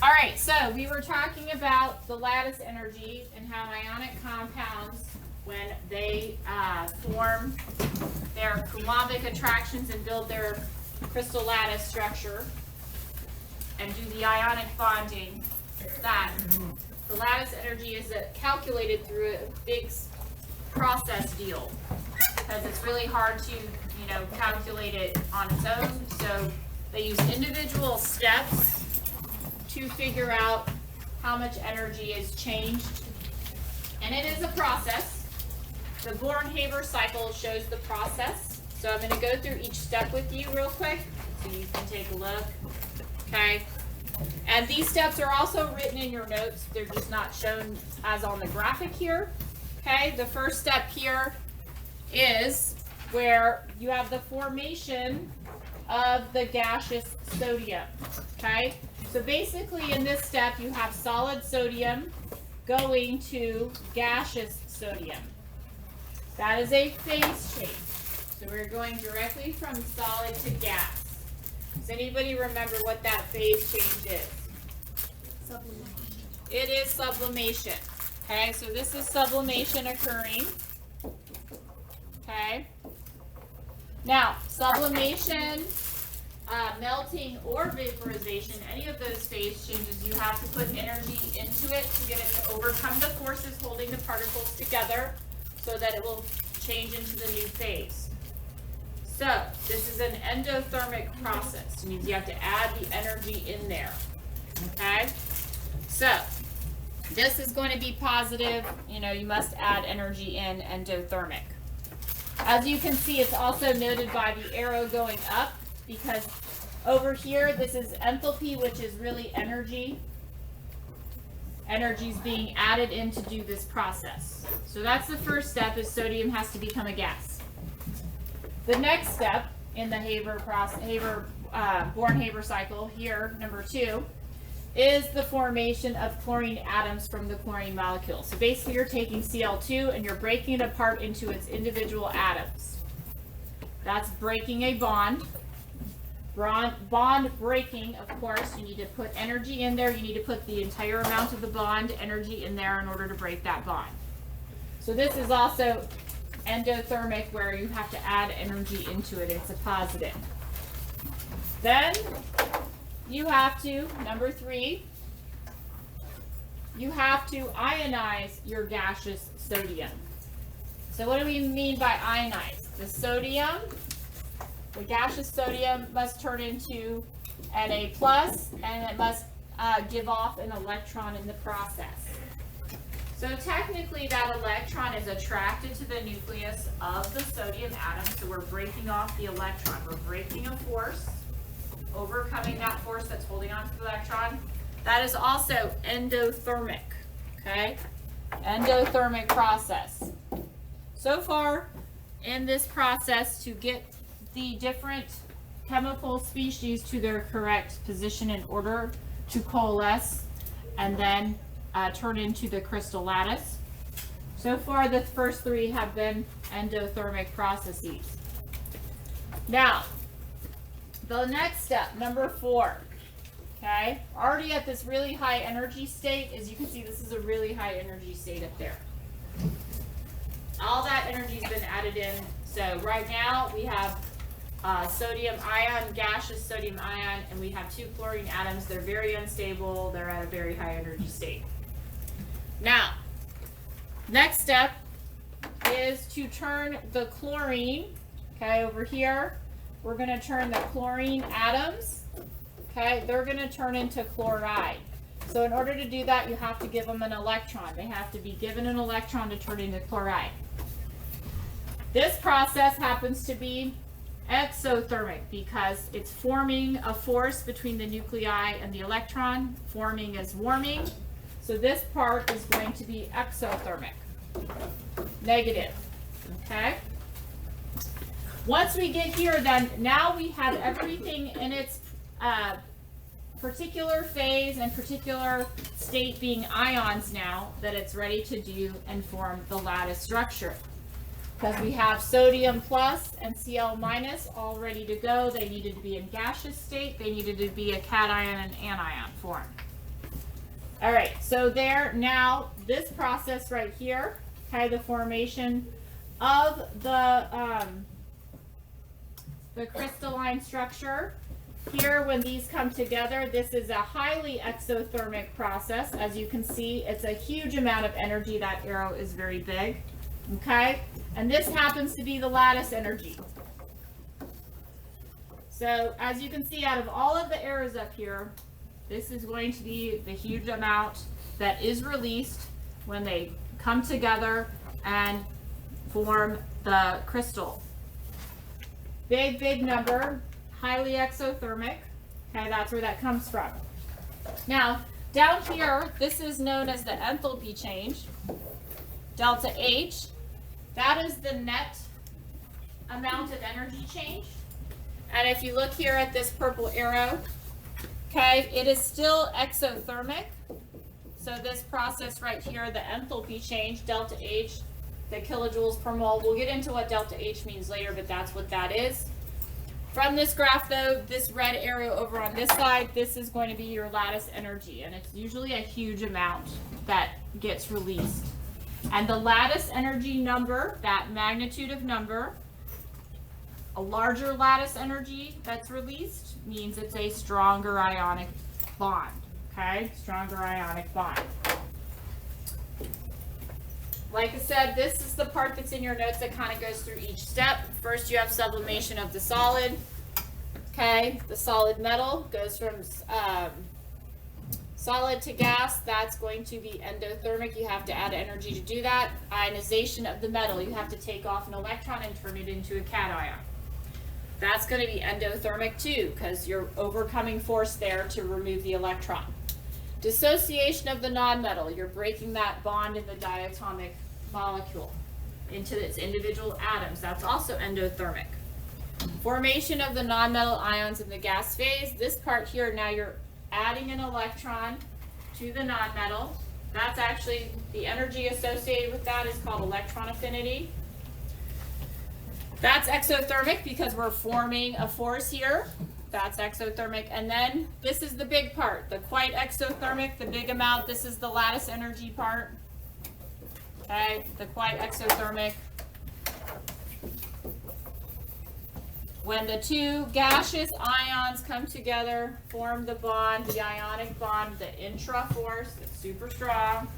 All right, so we were talking about the lattice energy and how ionic compounds, when they form their Coulombic attractions and build their crystal lattice structure and do the ionic bonding, that the lattice energy is calculated through a big process deal, because it's really hard to, calculate it on its own. So they use individual steps to figure out how much energy is changed. And it is a process. The Born-Haber cycle shows the process. So I'm going to go through each step with you real quick so you can take a look. Okay. And these steps are also written in your notes. They're just not shown as on the graphic here. Okay. The first step here is where you have the formation of the gaseous sodium. Okay. So basically in this step you have solid sodium going to gaseous sodium. That is a phase change. So we're going directly from solid to gas. Does anybody remember what that phase change is? Sublimation. It is sublimation. Okay, so this is sublimation occurring. Okay. Now, sublimation, melting or vaporization, any of those phase changes, you have to put energy into it to get it to overcome the forces holding the particles together so that it will change into the new phase. So, this is an endothermic process. It means you have to add the energy in there. Okay? So, this is going to be positive. You must add energy in endothermic. As you can see, it's also noted by the arrow going up, because over here, this is enthalpy, which is really energy. Energy is being added in to do this process. So that's the first step, is sodium has to become a gas. The next step in the Born-Haber cycle here, number 2, is the formation of chlorine atoms from the chlorine molecule. So basically you're taking Cl2 and you're breaking it apart into its individual atoms. That's breaking a bond. Bond breaking, of course, you need to put energy in there. You need to put the entire amount of the bond energy in there in order to break that bond. So this is also endothermic, where you have to add energy into it. It's a positive. Then you have to, number 3, you have to ionize your gaseous sodium. So what do we mean by ionize? The gaseous sodium must turn into Na+, and it must give off an electron in the process. So technically that electron is attracted to the nucleus of the sodium atom, so we're breaking off the electron. We're breaking a force, overcoming that force that's holding on to the electron. That is also endothermic, okay? Endothermic process. So far in this process, to get the different chemical species to their correct position in order to coalesce and then turn into the crystal lattice. So far, the first 3 have been endothermic processes. Now, the next step, number 4, okay, already at this really high energy state. As you can see, this is a really high energy state up there. All that energy has been added in. So right now we have sodium ion, gaseous sodium ion, and we have 2 chlorine atoms. They're very unstable. They're at a very high energy state. Now, next step is to turn the chlorine, okay, over here. We're going to turn the chlorine atoms, okay, they're going to turn into chloride. So in order to do that, you have to give them an electron. They have to be given an electron to turn into chloride. This process happens to be exothermic because it's forming a force between the nuclei and the electron. Forming is warming. So this part is going to be exothermic, negative, okay? Once we get here, then now we have everything in its particular phase and particular state being ions now that it's ready to do and form the lattice structure. Because we have sodium plus and Cl minus all ready to go. They needed to be in gaseous state. They needed to be a cation and anion form. All right, so there now, this process right here, okay, the formation of the crystalline structure. Here, when these come together, this is a highly exothermic process. As you can see, it's a huge amount of energy. That arrow is very big, okay? And this happens to be the lattice energy. So, as you can see, out of all of the arrows up here, this is going to be the huge amount that is released when they come together and form the crystal. Big, big number, highly exothermic. Okay, that's where that comes from. Now, down here, this is known as the enthalpy change, delta H. That is the net amount of energy change. And if you look here at this purple arrow, okay, it is still exothermic. So this process right here, the enthalpy change, delta H, the kilojoules per mole. We'll get into what delta H means later, but that's what that is. From this graph though, this red arrow over on this side, this is going to be your lattice energy, and it's usually a huge amount that gets released. And the lattice energy number, that magnitude of number, a larger lattice energy that's released means it's a stronger ionic bond, okay? Stronger ionic bond. Like I said, this is the part that's in your notes that kind of goes through each step. First, you have sublimation of the solid. Okay, the solid metal goes from solid to gas. That's going to be endothermic. You have to add energy to do that. Ionization of the metal. You have to take off an electron and turn it into a cation. That's going to be endothermic too, because you're overcoming force there to remove the electron. Dissociation of the nonmetal, you're breaking that bond in the diatomic molecule into its individual atoms. That's also endothermic. Formation of the nonmetal ions in the gas phase. This part here, now you're adding an electron to the nonmetal. That's actually, the energy associated with that is called electron affinity. That's exothermic because we're forming a force here. That's exothermic. And then this is the big part, the quite exothermic, the big amount. This is the lattice energy part. Okay, the quite exothermic. When the two gaseous ions come together, form the bond, the ionic bond, the intra force, it's super strong,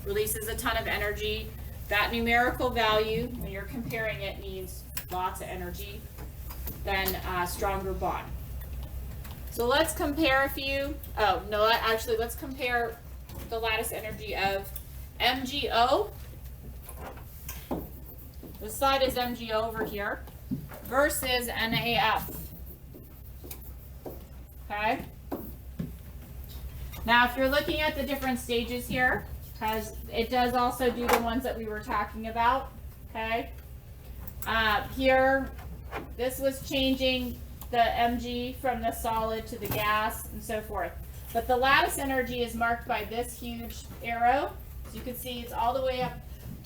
releases a ton of energy. That numerical value, when you're comparing it, means lots of energy, then stronger bond. So let's compare a few, let's compare the lattice energy of MgO. This side is MgO over here versus NAF. Okay? Now if you're looking at the different stages here, because it does also do the ones that we were talking about, okay? Here, this was changing the Mg from the solid to the gas and so forth. But the lattice energy is marked by this huge arrow. As you can see, it's all the way up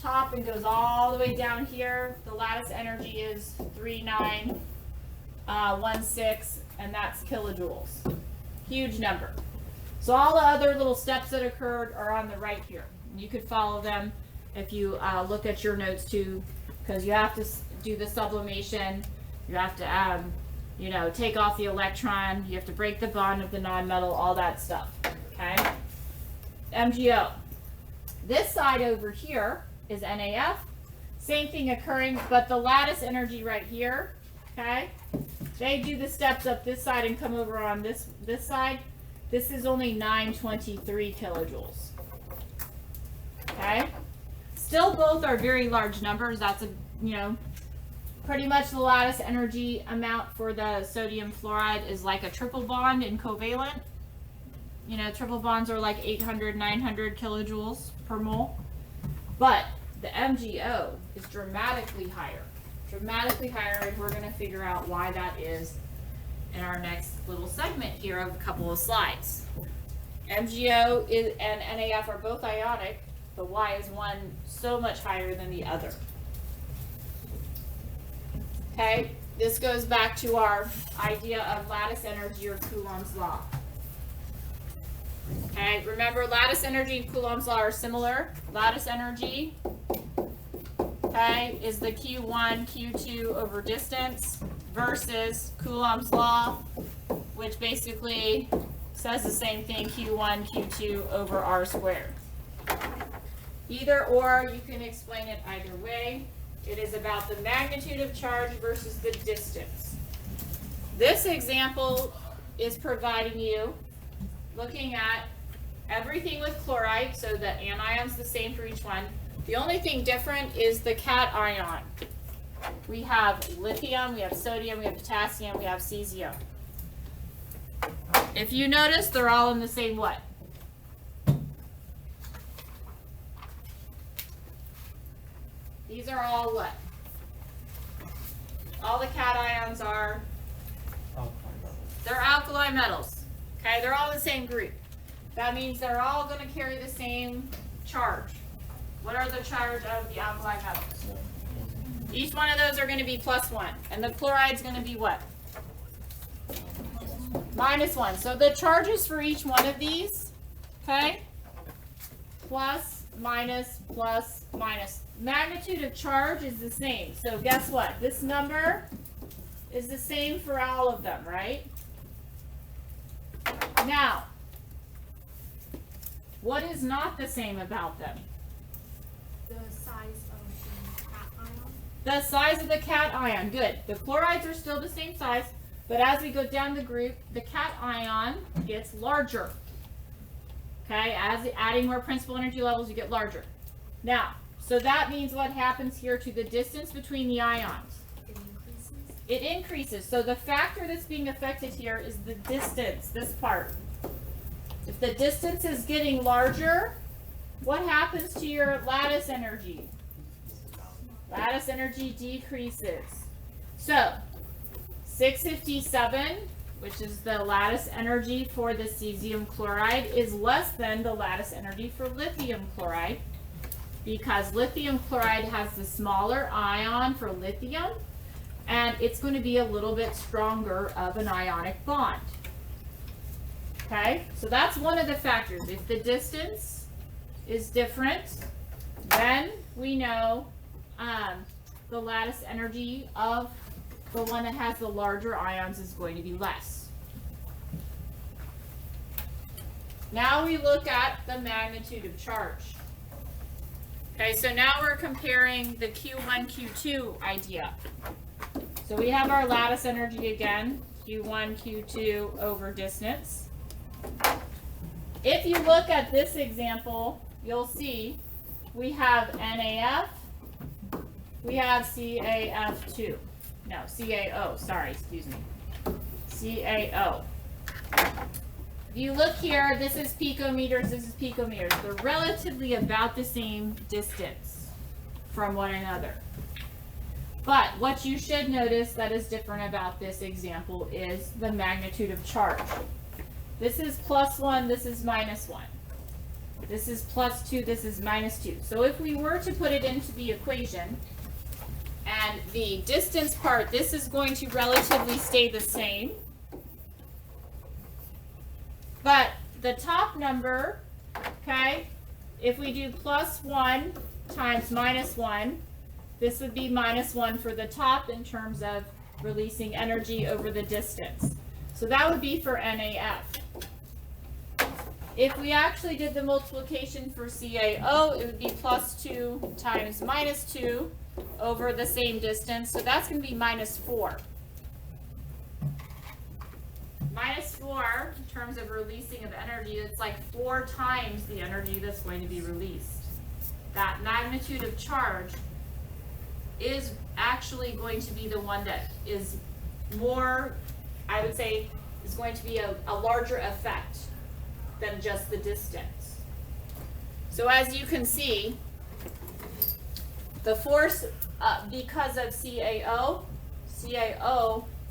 top and goes all the way down here. The lattice energy is 3916, and that's kilojoules. Huge number. So all the other little steps that occurred are on the right here. You could follow them if you look at your notes too, because you have to do the sublimation. You have to, take off the electron. You have to break the bond of the nonmetal, all that stuff. Okay. MgO. This side over here is NAF. Same thing occurring, but the lattice energy right here, okay? They do the steps up this side and come over on this side. This is only 923 kilojoules. Okay? Still both are very large numbers. That's pretty much the lattice energy amount for the sodium fluoride is like a triple bond in covalent. Triple bonds are like 800, 900 kilojoules per mole. But the MgO is dramatically higher. And we're going to figure out why that is in our next little segment here of a couple of slides. MgO and NAF are both ionic, but why is one so much higher than the other? Okay, this goes back to our idea of lattice energy or Coulomb's law. Okay, right? Remember, lattice energy and Coulomb's law are similar. Lattice energy, okay, is the Q1, Q2 over distance versus Coulomb's law, which basically says the same thing, Q1, Q2 over R squared. Either or, you can explain it either way. It is about the magnitude of charge versus the distance. This example is providing you, looking at everything with chloride, so the anion's the same for each one. The only thing different is the cation. We have lithium, we have sodium, we have potassium, we have cesium. If you notice, they're all in the same what? These are all what? All the cations are? They're alkali metals. Okay, they're all the same group. That means they're all going to carry the same charge. What are the charge of the alkali metals? Each one of those are going to be +1. And the chloride's going to be what? -1. So the charges for each one of these, okay? Plus, minus, plus, minus. Magnitude of charge is the same. So guess what? This number is the same for all of them, right? Now, what is not the same about them? The size of the cation. The size of the cation. Good. The chlorides are still the same size, but as we go down the group, the cation gets larger. Okay, as adding more principal energy levels, you get larger. Now, so that means what happens here to the distance between the ions? It increases. It increases. So the factor that's being affected here is the distance, this part. If the distance is getting larger, what happens to your lattice energy? Lattice energy decreases. So, 657, which is the lattice energy for the cesium chloride, is less than the lattice energy for lithium chloride, because lithium chloride has the smaller ion for lithium, and it's going to be a little bit stronger of an ionic bond. Okay, so that's one of the factors. If the distance is different, then we know the lattice energy of the one that has the larger ions is going to be less. Now we look at the magnitude of charge. Okay, so now we're comparing the Q1, Q2 idea. So we have our lattice energy again, Q1, Q2 over distance. If you look at this example, you'll see we have NaF, we have CaF2. No, CaO, sorry, excuse me. CaO. If you look here, this is picometers, this is picometers. They're relatively about the same distance from one another. But what you should notice that is different about this example is the magnitude of charge. This is +1, this is -1. This is +2, this is -2. So if we were to put it into the equation, and the distance part, this is going to relatively stay the same. But the top number, okay, if we do +1 times -1, this would be -1 for the top in terms of releasing energy over the distance. So that would be for NaF. If we actually did the multiplication for CaO, it would be +2 times -2 over the same distance. So that's going to be -4. -4 in terms of releasing of energy, it's like 4 times the energy that's going to be released. That magnitude of charge is actually going to be the one that is more, I would say, is going to be a larger effect than just the distance. So as you can see, the force, because of CaO is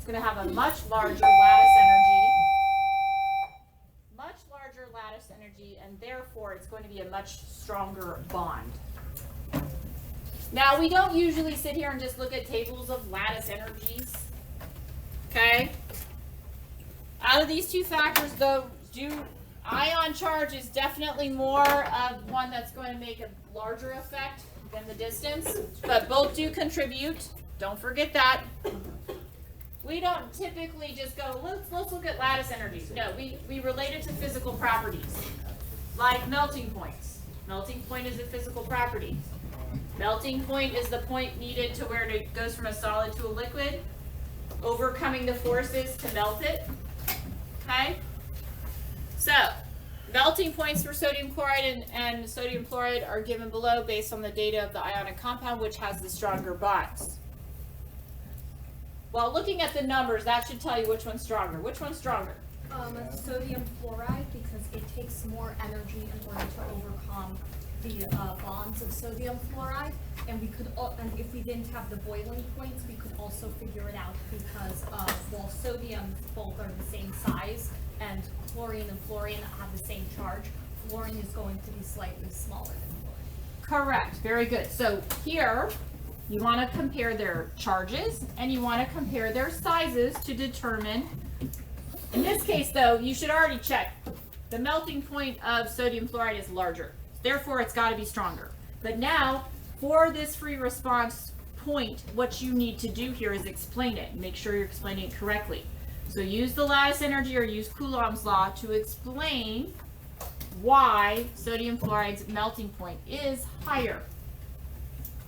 going to have a much larger lattice energy, and therefore it's going to be a much stronger bond. Now, we don't usually sit here and just look at tables of lattice energies. Okay? Out of these two factors, though, do Ion charge is definitely more of one that's going to make a larger effect than the distance, but both do contribute. Don't forget that. We don't typically just go, let's look at lattice energies. No, we relate it to physical properties, like melting points. Melting point is a physical property. Melting point is the point needed to where it goes from a solid to a liquid, overcoming the forces to melt it. Okay? So, melting points for sodium chloride and sodium chloride are given below based on the data of the ionic compound, which has the stronger bonds. Well, looking at the numbers, that should tell you which one's stronger. Which one's stronger? Sodium fluoride, because it takes more energy in order to overcome the bonds of sodium fluoride, and we could, and if we didn't have the boiling points, we could also figure it out because while sodium both are the same size, and chlorine and fluorine have the same charge, fluorine is going to be slightly smaller than fluorine. Correct. Very good. So here, you want to compare their charges, and you want to compare their sizes to determine. In this case, though, you should already check. The melting point of sodium fluoride is larger. Therefore, it's got to be stronger. But now, for this free response point, what you need to do here is explain it. Make sure you're explaining it correctly. So use the lattice energy or use Coulomb's law to explain why sodium fluoride's melting point is higher.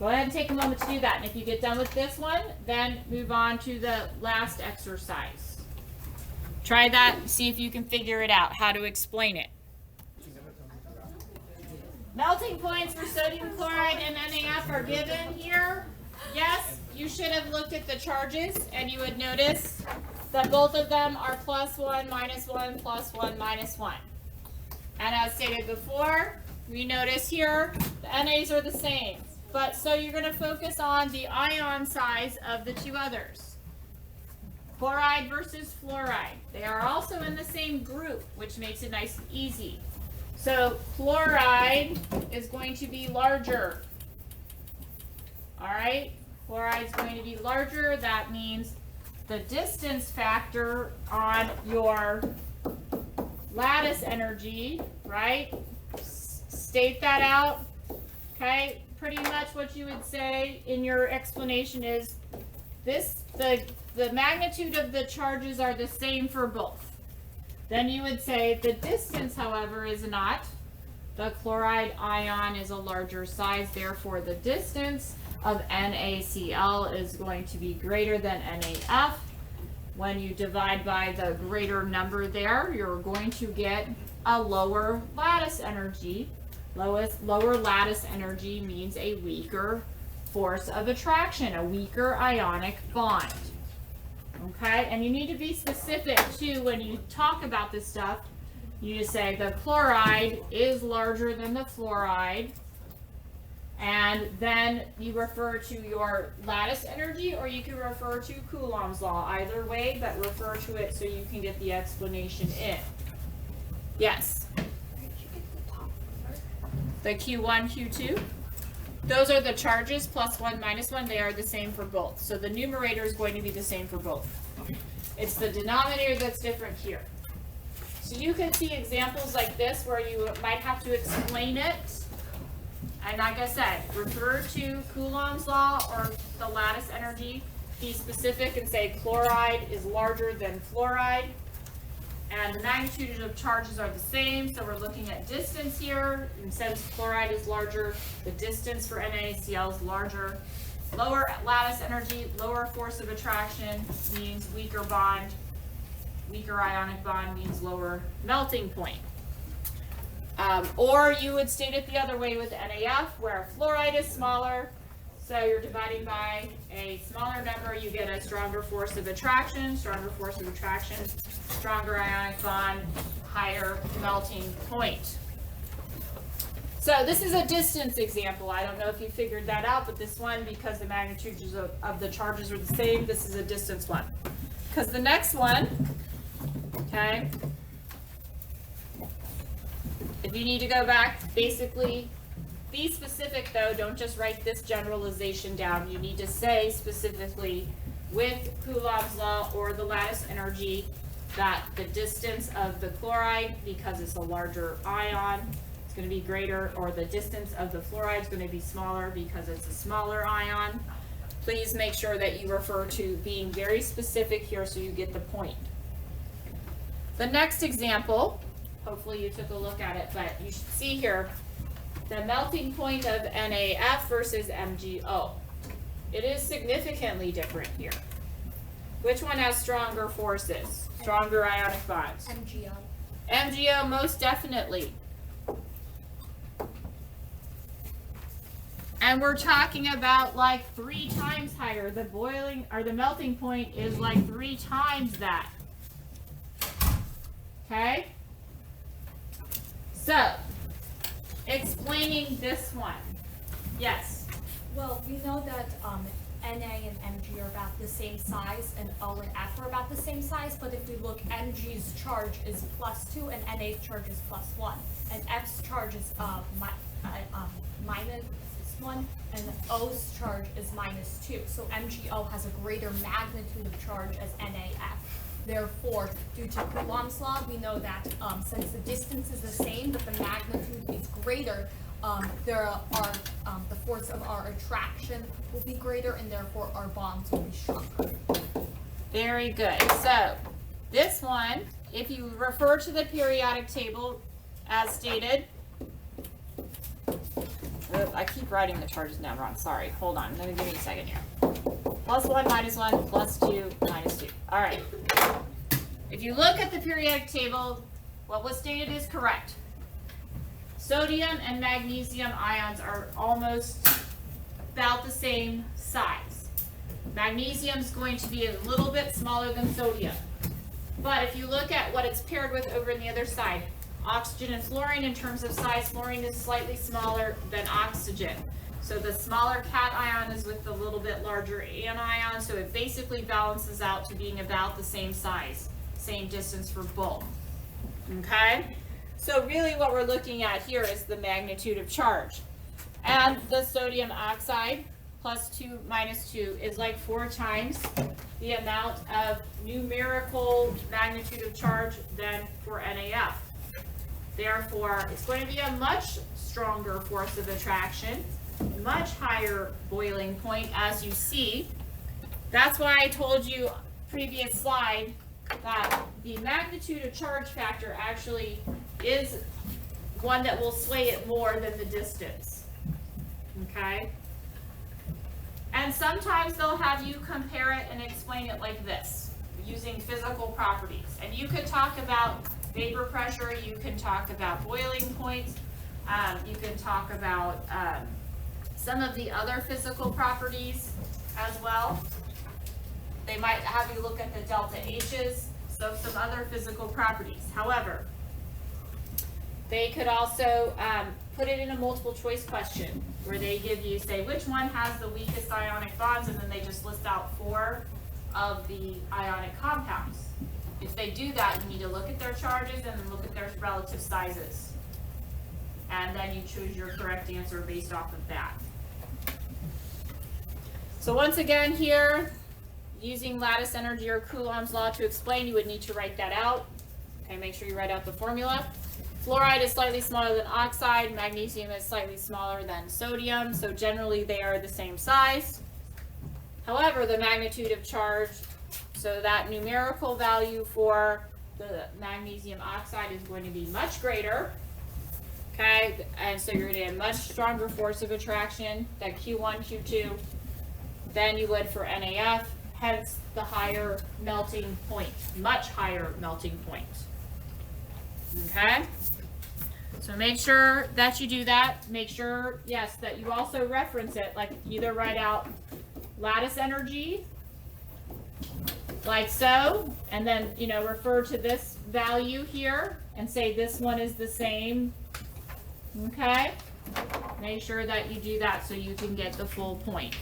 Go ahead and take a moment to do that. And if you get done with this one, then move on to the last exercise. Try that and see if you can figure it out, how to explain it. Melting points for sodium chloride and NaF are given here. Yes, you should have looked at the charges and you would notice that both of them are +1, -1, +1, -1. And as stated before, we notice here the NAs are the same. But so you're going to focus on the ion size of the two others. Chloride versus fluoride. They are also in the same group, which makes it nice and easy. So chloride is going to be larger. All right? Chloride is going to be larger. That means the distance factor on your lattice energy, right? State that out. Okay? Pretty much what you would say in your explanation is the magnitude of the charges are the same for both. Then you would say the distance, however, is not. The chloride ion is a larger size, therefore the distance of NaCl is going to be greater than NaF. When you divide by the greater number there, you're going to get a lower lattice energy. Lower lattice energy means a weaker force of attraction, a weaker ionic bond. Okay, and you need to be specific too when you talk about this stuff. You just say the chloride is larger than the fluoride, and then you refer to your lattice energy, or you can refer to Coulomb's law. Either way, but refer to it so you can get the explanation in. Yes? The Q1, Q2? Those are the charges, +1, -1. They are the same for both. So the numerator is going to be the same for both. It's the denominator that's different here. So you can see examples like this where you might have to explain it. And like I said, refer to Coulomb's law or the lattice energy. Be specific and say chloride is larger than fluoride. And the magnitude of charges are the same, so we're looking at distance here. And since chloride is larger, the distance for NaCl is larger. Lower lattice energy, lower force of attraction means weaker bond. Weaker ionic bond means lower melting point. Or you would state it the other way with NaF, where fluoride is smaller. So you're dividing by a smaller number, you get a stronger force of attraction, stronger ionic bond, higher melting point. So this is a distance example. I don't know if you figured that out, but this one, because the magnitudes of the charges are the same, this is a distance one. Because the next one, okay, if you need to go back, basically, be specific though, don't just write this generalization down. You need to say specifically with Coulomb's law or the lattice energy, that the distance of the chloride, because it's a larger ion, it's going to be greater, or the distance of the fluoride is going to be smaller because it's a smaller ion. Please make sure that you refer to being very specific here so you get the point. The next example, hopefully you took a look at it, but you should see here the melting point of NaF versus MgO. It is significantly different here. Which one has stronger forces, stronger ionic bonds? MgO. MgO, most definitely. And we're talking about like 3 times higher. The boiling or the melting point is like 3 times that. Okay? So, explaining this one. Yes. Well, we know that Na and Mg are about the same size, and O and F are about the same size, but if we look, Mg's charge is +2 and Na's charge is +1, and F's charge is -1, and O's charge is -2. So MgO has a greater magnitude of charge as NaF. Therefore, due to Coulomb's law, we know that since the distance is the same, but the magnitude is greater, the force of our attraction will be greater, and therefore our bonds will be stronger. Very good. So, this one, if you refer to the periodic table as stated, I keep writing the charges down wrong. Sorry. Hold on. Give me a second here. +1, -1, +2, -2. All right. If you look at the periodic table, what was stated is correct. Sodium and magnesium ions are almost about the same size. Magnesium is going to be a little bit smaller than sodium. But if you look at what it's paired with over on the other side, oxygen and fluorine, in terms of size, fluorine is slightly smaller than oxygen. So the smaller cation is with the little bit larger anion, so it basically balances out to being about the same size, same distance for both. Okay? So really what we're looking at here is the magnitude of charge. And the sodium oxide, +2, -2, is like 4 times the amount of numerical magnitude of charge than for NaF. Therefore, it's going to be a much stronger force of attraction, much higher boiling point, as you see. That's why I told you previous slide that the magnitude of charge factor actually is one that will sway it more than the distance. Okay? And sometimes they'll have you compare it and explain it like this, using physical properties. And you could talk about vapor pressure, you can talk about boiling points, you can talk about some of the other physical properties as well. They might have you look at the delta H's, so some other physical properties. However, they could also put it in a multiple choice question where they give you, say, which one has the weakest ionic bonds, and then they just list out 4 of the ionic compounds. If they do that, you need to look at their charges and then look at their relative sizes. And then you choose your correct answer based off of that. So once again here, using lattice energy or Coulomb's law to explain, you would need to write that out. Okay, make sure you write out the formula. Fluoride is slightly smaller than oxide. Magnesium is slightly smaller than sodium. So generally they are the same size. However, the magnitude of charge, so that numerical value for the magnesium oxide is going to be much greater. Okay, and so you're going to get a much stronger force of attraction, that Q1, Q2, than you would for NaF, hence the higher melting point, much higher melting point. Okay, so make sure that you do that. Make sure, yes, that you also reference it, like either write out lattice energy, like so, and then, you know, refer to this value here and say this one is the same. Okay, make sure that you do that so you can get the full point.